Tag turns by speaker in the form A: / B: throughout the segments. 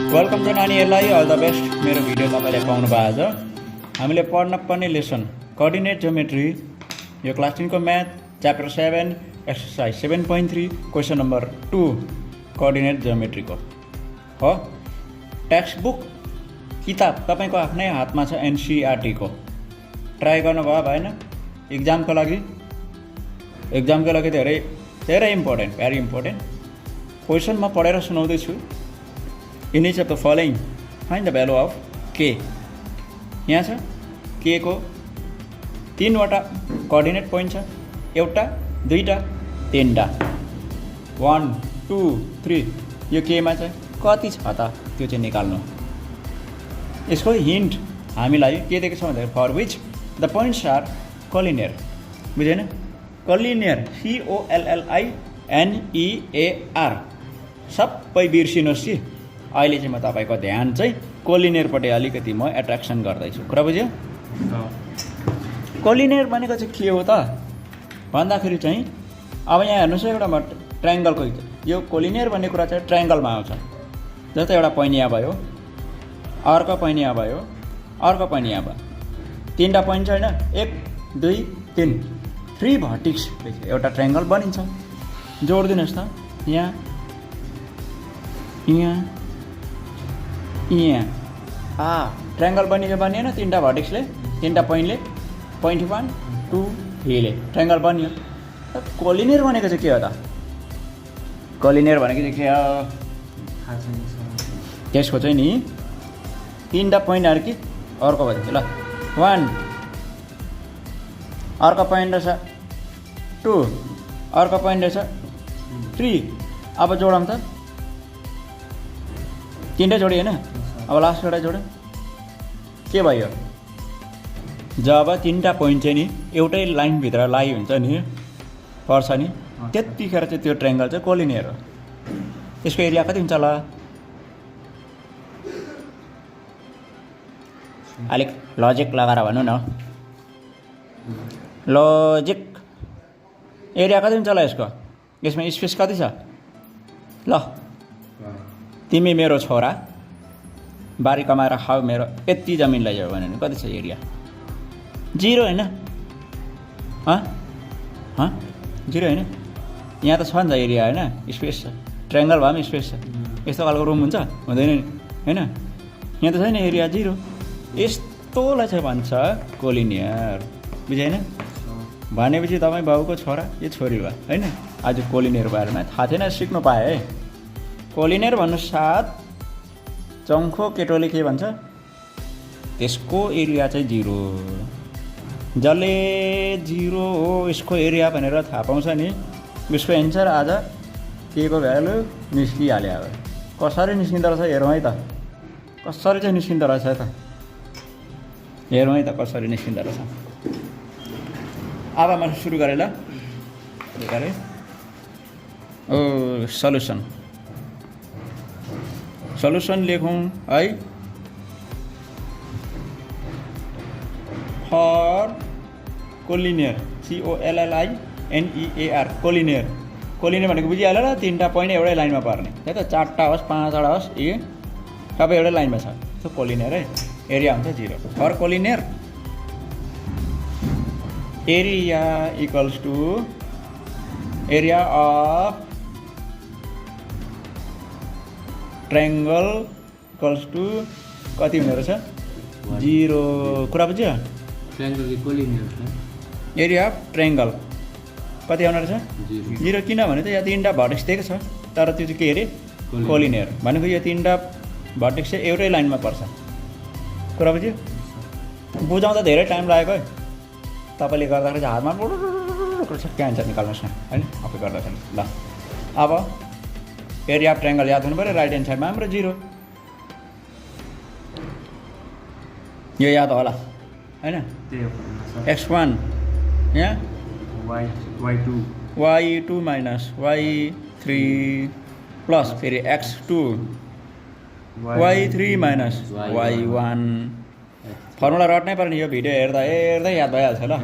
A: Welcome छ नानीहरूलाई, all the best. मेरो भिडियो तपाईँले पाउनु भएको छ। हामीले पढ्न पर्ने लेसन कोअर्डिनेट ज्योमेट्री, यो क्लास 10 को math chapter 7 exercise 7.3 question number 2 coordinate ज्योमेट्रीको हो। टेक्स्ट बुक किताब तपाईँको आफ्नै हातमा छ, एनसीईआरटी को। ट्राई गर्नुभयो भएन? एक्जामको लागि धेरै धेरै इम्पोर्टेन्ट, भेरी इम्पोर्टेन्ट क्वेसन म पढेर सुनाउँदैछु। In each of the following find the value of K. यहाँ छ के को 3वटा कोअर्डिनेट पोइन्ट छ, एउटा, दुईटा, तीनटा, 1 2 3। यो केमा चाहिँ कति छ त त्यो चाहिँ निकाल्नु। यसको हिन्ट हामीलाई के दिएको छ भन्दाखेरि for which the points are collinear. बुझेन? Collinear, COLLINEAR। सबै बिर्सिनुहोस् कि अहिले चाहिँ म तपाईँको ध्यान चाहिँ कोलिनियरपट्टि अलिकति म एट्र्याक्सन गर्दैछु। कुरा बुझ्यो? कोलिनियर भनेको चाहिँ के हो त भन्दाखेरि चाहिँ अब यहाँ हेर्नुहोस्, एउटा ट्रायङ्गलको यो कोलिनियर भन्ने कुरा चाहिँ ट्रायङ्गलमा आउँछ। जस्तै एउटा पैनिया भयो, अर्को पैनिया भयो, अर्को पैनिया भयो, 3टा पोइन्ट छ होइन, 1 2 3, 3 भर्टिक्स एउटा ट्रायङ्गल बनिन्छ। जोडिदिनुहोस् त, यहाँ यहाँ यहाँ ट्रायङ्गल बनियो, बनिएन? 3टा भर्टिक्सले, 3टा पोइन्टले, पोइन्ट 1 2 3 ले ट्रायङ्गल बनियो। कोलिनियर भनेको चाहिँ के हो त? कोलिनियर भनेको चाहिँ के हो? त्यसको चाहिँ नि 3टा पोइन्टहरू कि अर्को भयो ल, 1 अर्को पोइन्ट रहेछ 2 अर्को पोइन्ट रहेछ 3। अब जोडौँ त, 3टा जोड्यो होइन? अब लास्ट एउटा जोड्यो, के भयो? जब 3टा पोइन्ट चाहिँ नि एउटै लाइनभित्र लाई हुन्छ नि, पर्छ नि, त्यतिखेर चाहिँ त्यो ट्रायङ्गल चाहिँ कोलिनियर हो। त्यसको एरिया कति हुन्छ होला? अलिक लजिक लगाएर भनौँ न, लजिक। एरिया कति हुन्छ होला यसको? यसमा स्पेस कति छ? ल तिमी मेरो छोरा, बारी कमाएर खाऊ, मेरो यति जमिन लैजाऊ भने कति छ एरिया? 0 होइन? 0 होइन? यहाँ त छ नि त एरिया होइन, स्पेस छ। ट्रायङ्गल भए पनि स्पेस छ। यस्तो खालको रुम हुन्छ? हुँदैन नि होइन? यहाँ त छैन, एरिया 0। यस्तोलाई चाहिँ भन्छ कोलिनियर। बुझेन? भनेपछि तपाईँ बाबुको छोरा, यो छोरी भयो होइन? आज कोलिनियर बारेमा थाहा थिएन, सिक्नु पाएँ है। कोलिनियर भन्नु साथ चङ्खो केटोले के भन्छ? त्यसको एरिया चाहिँ 0। जसले 0 हो यसको एरिया भनेर थाहा पाउँछ नि, यसको एन्सर आज के को भ्यालु निस्किहाल्यो। अब कसरी निस्किँदो रहेछ हेरौँ है त, कसरी चाहिँ निस्किँदो रहेछ त, हेरौँ है त कसरी निस्किँदो रहेछ। अब मैले सुरु गरेँ ल, गरेँ। सल्युसन लेखौँ है। For collinear, COLLINEAR, collinear. Collinear भनेको बुझिहाल्यो ल, 3टा पोइन्ट एउटै लाइनमा पर्ने, है त? 4टा होस् 5वटा होस्, यो सबै एउटै लाइनमा छ, त्यो कोलिनियर है। एरिया हुन्छ 0। For collinear area equals to area of triangle equals to कति हुने रहेछ? 0। कुरा बुझ्यो? एरिया अफ ट्रायङ्गल कति आउने रहेछ? 0। किनभने चाहिँ यहाँ 3टा भर्टेक्स दिएको छ, तर त्यो चाहिँ के अरे? कोलिनियर भनेको यो 3टा भर्टेक्स चाहिँ एउटै लाइनमा पर्छ। कुरा बुझ्यो? बुझाउँदा धेरै टाइम लागेको है। तपाईँले गर्दाखेरि चाहिँ हातमा क्या एन्सर निकाल्नुहोस् न होइन, आफै गर्दाखेरि। ल अब एरिया अफ ट्रायङ्गल याद हुनु पऱ्यो, राइट ह्यान्ड साइडमा हाम्रो 0, यो याद होला होइन? x1 यहाँ y2 माइनस y3 प्लस फेरि x2 y3 minus y1। Formula रट्नै पर्ने, यो भिडियो हेर्दै याद भइहाल्छ ल।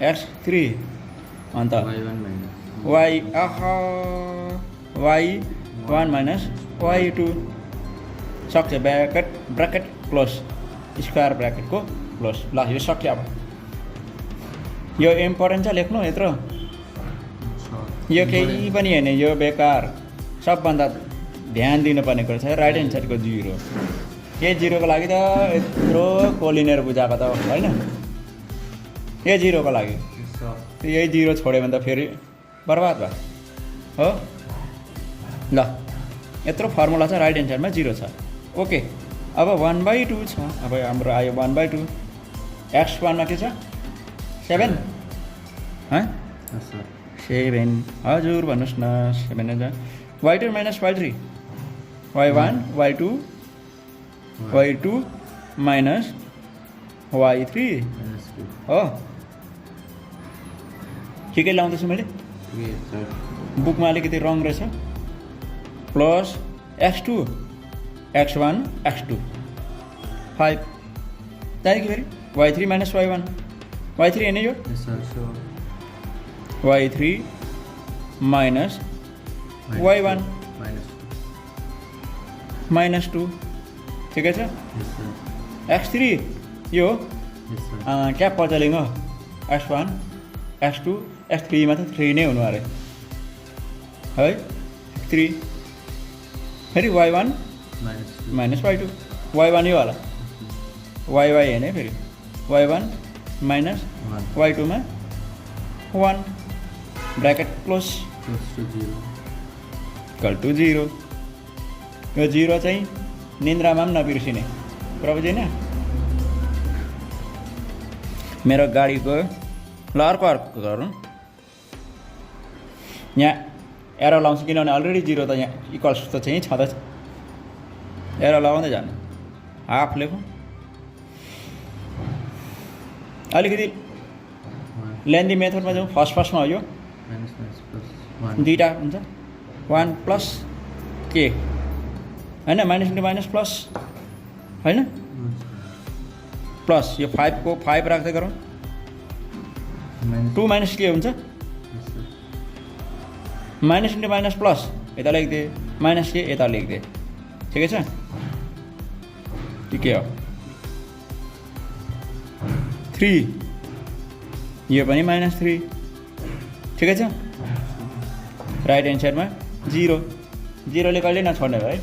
A: x3 अन्त y1 माइनस y2 सक्यो ब्राकेट क्लोज स्क्वायर ब्राकेटको क्लोज ल यो सक्यो अब यो इम्पोर्टेन्ट छ लेख्नु यत्रो यो केही पनि होइन यो बेकार सबभन्दा ध्यान दिनुपर्ने कुरा छ राइट ह्यान्ड साइडको 0 के 0 को लागि त यत्रो कोलिनियर बुझाएको त होइन यो 0 को लागि यही 0 छोड्यो भने त फेरि बर्बाद भयो हो ल यत्रो फर्मुला छ राइट ह्यान्ड साइडमा 0 छ ओके अब 1/2 छ अब हाम्रो आयो 1/2 x1 मा के छ 7 7 हजुर भन्नुहोस् न 7 हुन्छ y2 minus y3 y1 y2 y2 minus y3 हो ठिकै लाउँदैछु मैले बुकमा अलिकति रङ रहेछ प्लस x2 x1 x2 5 त्यहाँदेखि फेरि y3 minus y1 y3 होइन यो y3 minus y1 minus 2 ठिकै छ x3 यो क्या पचलिङ हो x1 x2 x3 मा त 3 नै हुनु अरे है 3 फेरि y1 minus y2 y1 यो होला y होइन है फेरि y1 minus y2 मा 1 ब्राकेट क्लोज इक्वल टु 0 यो 0 चाहिँ निन्द्रामा पनि नबिर्सिने कुरा बुझेन मेरो गाडीको ल अर्को गरौँ यहाँ एरो लाउँछु किनभने अलरेडी 0 त यहाँ इक्वल्स त चाहिँ छँदैछ एरो लगाउँदै जानु हाफ लेखौँ अलिकति लेन्दी मेथडमा जाउँ फर्स्टमा हो यो दुईवटा हुन्छ 1 प्लस के होइन माइनस इन्टु माइनस प्लस होइन प्लस यो 5 को 5 राख्दै गरौँ 2 माइनस के हुन्छ माइनस इन्टु माइनस प्लस यता लेखिदिए माइनस के यता लेखिदिए ठिकै छ के हो 3 यो पनि माइनस 3 ठिकै छ राइट ह्यान्ड साइडमा 0 0ले कहिले नछोड्ने भयो है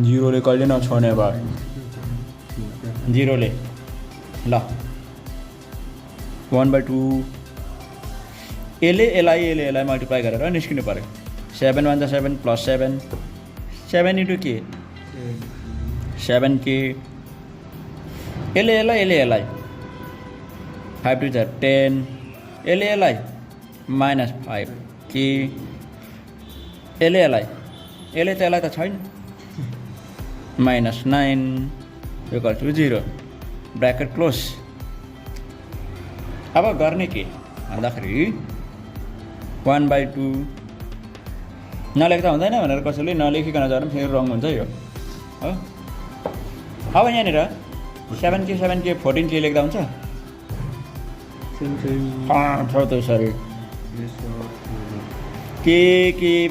A: 0ले कहिले नछोड्ने भयो 0ले ल 1/2 यसलाई मल्टिप्लाई गरेर निस्किनु पऱ्यो 7 1 7 प्लस 7 7 इन्टु के 7 के यसलाई 5 2 10 यसलाई माइनस 5 के यसले त्यसलाई त छैन minus 9 equal to 0 bracket close अब गर्ने के भन्दाखेरि 1/2 नलेख्दा हुँदैन भनेर कसैले नलेखिकन जानु फेरि रङ हुन्छ यो हो अब यहाँनिर 7 के 14 के लेख्दा हुन्छ छ त सरी के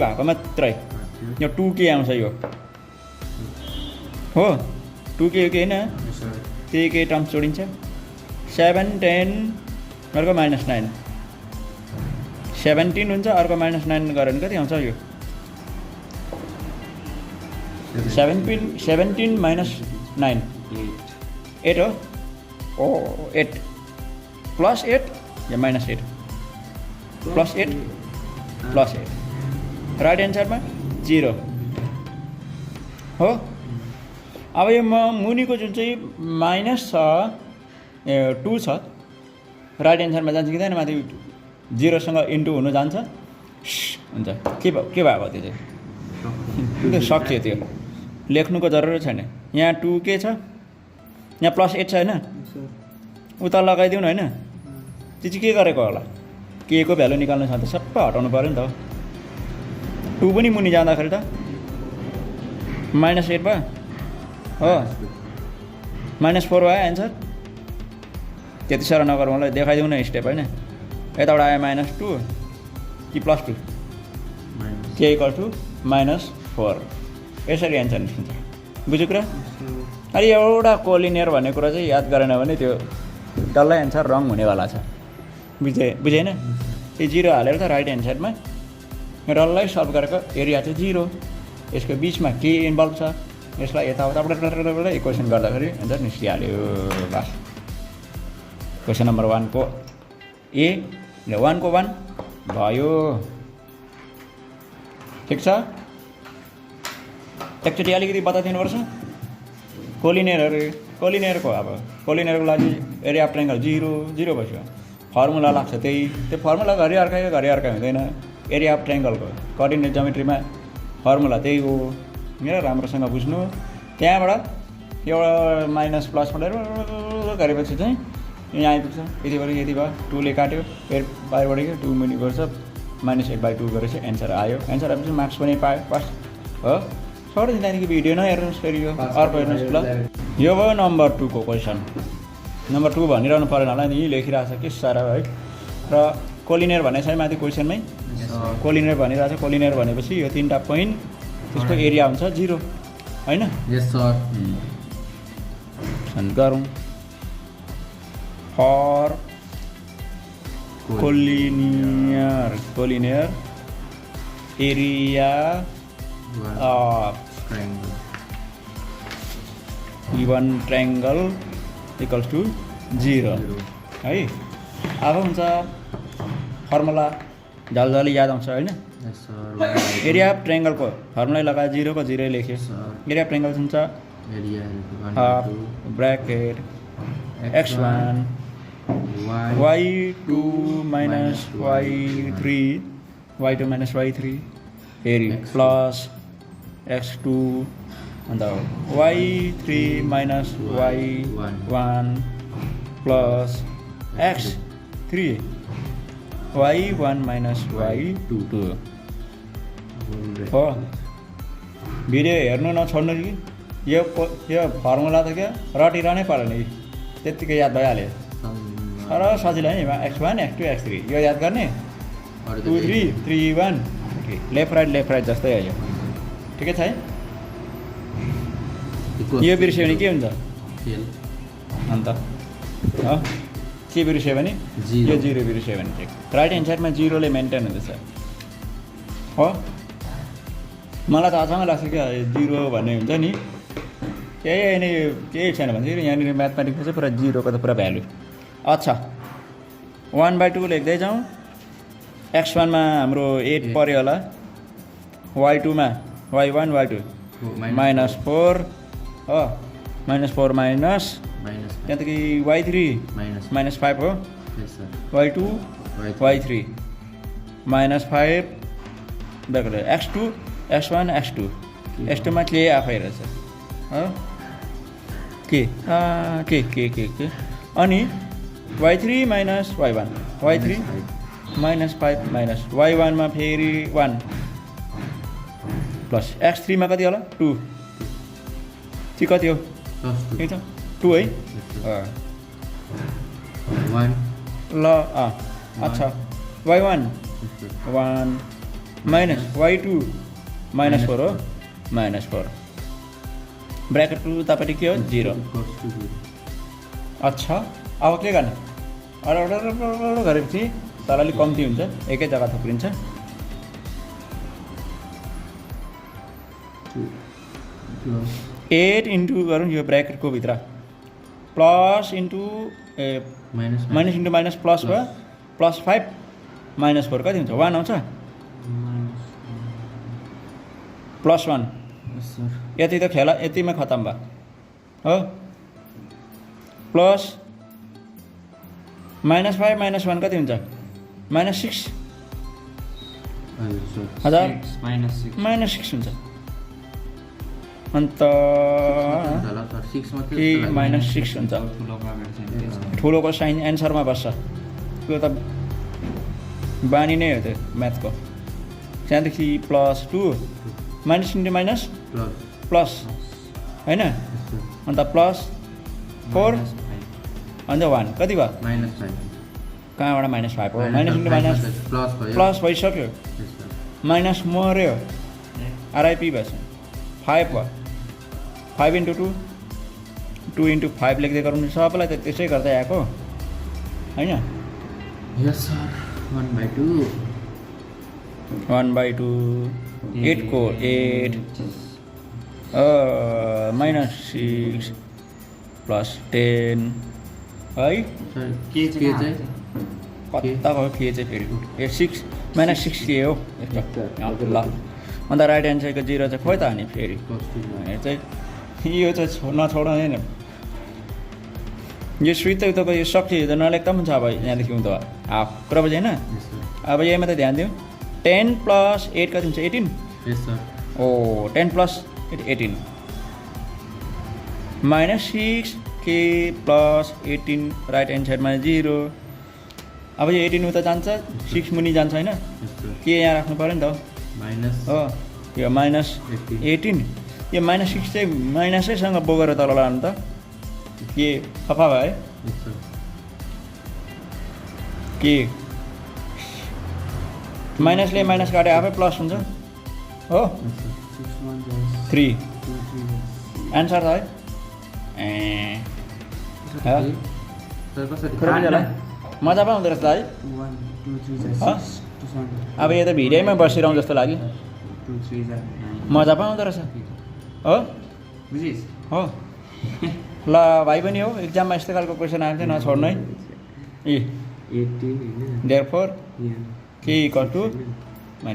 A: भएको मात्रै यो 2 के आउँछ यो हो 2 के होइन के टर्म्स जोडिन्छ 7 10 अर्को माइनस 9 17 हुन्छ अर्को माइनस 9 गरेर कति आउँछ यो 17 माइनस 9 8 हो ओ 8 प्लस 8 या minus 8 plus 8 plus 8 right hand साइडमा 0 हो अब यो मुनिको जुन चाहिँ माइनस छ 2 छ राइट ह्यान्ड साइडमा जान्छ कि जाँदैन माथि 0 सँग इन्टु हुनु जान्छ हुन्छ के भएको त्यो चाहिँ त्यो सक्यो त्यो लेख्नुको जरुरत छैन यहाँ 2 के छ यहाँ प्लस 8 छ होइन उता लगाइदिउँ न होइन त्यो चाहिँ के गरेको होला के को भ्यालु निकाल्नु छ त सबै हटाउनु पऱ्यो नि त 2 पनि मुनि जाँदाखेरि त माइनस 8 भयो हो माइनस 4 भयो एन्सर त्यति साह्रो नगरौँ मलाई देखाइदिउँ न स्टेप होइन यताबाट आयो माइनस 2 कि प्लस 2 के इक्वल टु माइनस 4 यसरी एन्सर निस्किन्छ बुझ्यो कुरा अनि एउटा कोलिनियर भन्ने कुरा चाहिँ याद गरेन भने त्यो डल्लै एन्सर रङ हुनेवाला छ बुझेन यो 0 हालेर त राइट ह्यान्ड साइडमा डल्लै सल्भ गरेको एरिया चाहिँ 0 यसको बिचमा के इन्भल्भ छ यसलाई यताउताबाट इक्वेसन गर्दाखेरि एन्सर निस्किहाल्यो बस क्वेसन नम्बर 1 को ए 1 को 1 भयो ठिक छ एकचोटि अलिकति बताइदिनुपर्छ कोलिनियरको अब कोलिनियरको लागि एरिया अफ ट्रायंगल 0 0 भइसक्यो फर्मुला लाग्छ त्यही त्यो फर्मुला घरि अर्कै हुँदैन एरिया अफ ट्रायंगलको कोअर्डिनेट ज्योमेट्रीमा फर्मुला त्यही हो मेरो राम्रोसँग बुझ्नु त्यहाँबाट एउटा माइनस प्लस गरेपछि चाहिँ यहाँ आइपुग्छ यति भयो 2 ले काट्यो फेरि बाहिरबाट 2 मुनि गर्छ -8/2 गरेपछि एन्सर आयो एन्सर आएपछि मार्क्स पनि पायो फर्स्ट हो छोड्दै त्यहाँदेखि भिडियो नहेर्नुहोस् फेरि यो अर्को हेर्नुहोस् ल यो भयो नम्बर 2 को क्वेसन नम्बर 2 भनिरहनु परेन होला नि लेखिरहेको छ के साह्रो है र कोलिनियर भन्ने छ माथि क्वेसनमै कोलिनियर भनिरहेको छ कोलिनियर भनेपछि यो 3टा पोइन्ट त्यसको एरिया हुन्छ 0 हैन
B: यस सर
A: गरौँ for collinear area of given triangle equals to 0 है अब हुन्छ फर्मुला जल्दी याद आउँछ हैन एरिया अफ ट्रायंगलको फर्मुला लगाए 0 को 0 लेख्यो एरिया अफ ट्रायंगल हुन्छ half bracket x1 y2 minus y3 y2 minus y3 फेरि प्लस x2 अन्त y3 minus y1 plus x3 y1 minus y2 हो भिडियो हेर्नु नछोड्नु कि यो फर्मुला त क्या रटिरहनै परेन नि त्यतिकै याद भइहाल्यो तर सजिलो है x1 x2 x3 यो याद गर्ने 2 3 3 1 लेफ्ट राइट जस्तै आयो ठिकै छ है यो बिर्स्यो भने के हुन्छ अन्त के बिर्स्यो भने यो 0 बिर्स्यो भने ठिक राइट ह्यान्ड साइडमा 0 ले मेन्टेन हुँदैछ हो मलाई त अचम्म लाग्छ क्या 0 भन्ने हुन्छ नि केही छैन भने यहाँनिर म्याथमेटिक्समा चाहिँ पुरा 0 को त पुरा भ्यालु अच्छा 1/2 लेख्दै जाउँ x1 मा हाम्रो 8 पर्यो होला y2 मा y1 y2 -4 हो -4 माइनस त्यहाँदेखि y3 -5 हो y2 y3 -5 back x2 x1 x2 x2 मा के आफै रहेछ हो के अनि y3 minus y1 y3 -5 minus y1 मा फेरि 1 प्लस x3 मा कति होला 2 चाहिँ कति हो त्यही त 2 है
B: 1
A: ल अच्छा y1 1 minus y2 -4 हो -4 ब्रैकेट 2 तापट्टि के हो 0 अच्छा अब के गर्ने अरू गरेपछि तर अलिक कम्ती हुन्छ एकै जग्गा थुप्रिन्छ 8 इन्टु गरौँ यो ब्रैकेटको भित्र plus into minus into minus plus भयो +5 -4 कति हुन्छ 1 आउँछ +1 यति त खेला यतिमा खतम भयो हो प्लस -5 -1 कति हुन्छ -6 हजार -6 हुन्छ अन्त -6 हुन्छ ठुलोको साइन एन्सरमा बस्छ त्यो त बानी नै हो त्यो म्याथको त्यहाँदेखि +2 माइनस इन्टु माइनस प्लस होइन अन्त +4 अन्त 1 कति भयो
B: -5
A: कहाँबाट -5 हो माइनस इन्टु माइनस प्लस भइसक्यो माइनस मऱ्यो आरआइपी भएछ 5 भयो 5 into 2 2 into 5 लेख्दै गरौँ सबैलाई त त्यसै गर्दै आएको हैन
B: Yes sir. 1/2.
A: 1/2 8 को 8 -6 plus 10 है
B: Sorry.
C: के चाहिँ
A: कता गयो के चाहिँ फेरि 6 -6 के हो ल अन्त राइट ह्यान्ड साइडको 0 चाहिँ खोइ त अनि फेरि यो चाहिँ नछोड हैन यो स्विच चाहिँ तपाईँ यो सक्छ यो त नलेख्दा पनि छ अब यहाँदेखि हुँदो हाफ कुरा बुझेन
B: Yes sir.
A: अब यहीमा त ध्यान दिउँ 10 + 8 कति हुन्छ 18
B: Yes sir.
A: ओ 10 + 18 -6 के + 18 राइट ह्यान्ड साइडमा 0 अब यो 18 उता जान्छ 6 मुनि जान्छ होइन
B: Yes sir.
A: के यहाँ राख्नु पऱ्यो नि त
B: Minus.
A: हो यो -18 यो -6 चाहिँ माइनसैसँग बोकेर तल लानु त के सफा भयो है
B: Yes sir.
A: के माइनसले माइनस काटे आफै प्लस हुन्छ हो
B: Yes sir.
C: 6 1 just
A: 3
C: 2 3
A: एन्सर त है
B: Sir कसरी
A: कुरा बुझ्यो मजा पो आउँदो रहेछ है
C: 2 1 2 3 just
A: Huh?
C: 6 2 7
A: अब यो त भिडियोमै बसिरहँ जस्तो लाग्यो
C: 2 3 just 9
A: मजा पो आउँदो रहेछ हो
C: बुझिस
A: हो ल भाइ पनि हो एक्जाममा यस्तो खालको क्वेसन आएको थियो नछोड्नु है ए
C: 18 हैन
A: देयरफोर
C: यहाँ
A: के इक्वल टु -3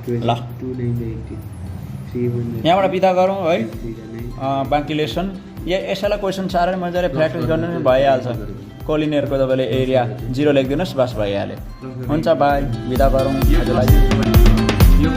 A: ल
C: 2 9 18 3 1
A: यहाँबाट बिदा गरौँ है
C: 3 9
A: बाँकी लेसन यसैलाई क्वेसन साह्रै मजाले प्र्याक्टिस गर्नु नि भइहाल्छ कोलिनियरको तपाईँले एरिया 0 लेखिदिनुहोस् बस भइहाल्यो हुन्छ बाई बिदा गरौँ आजलाई
C: यो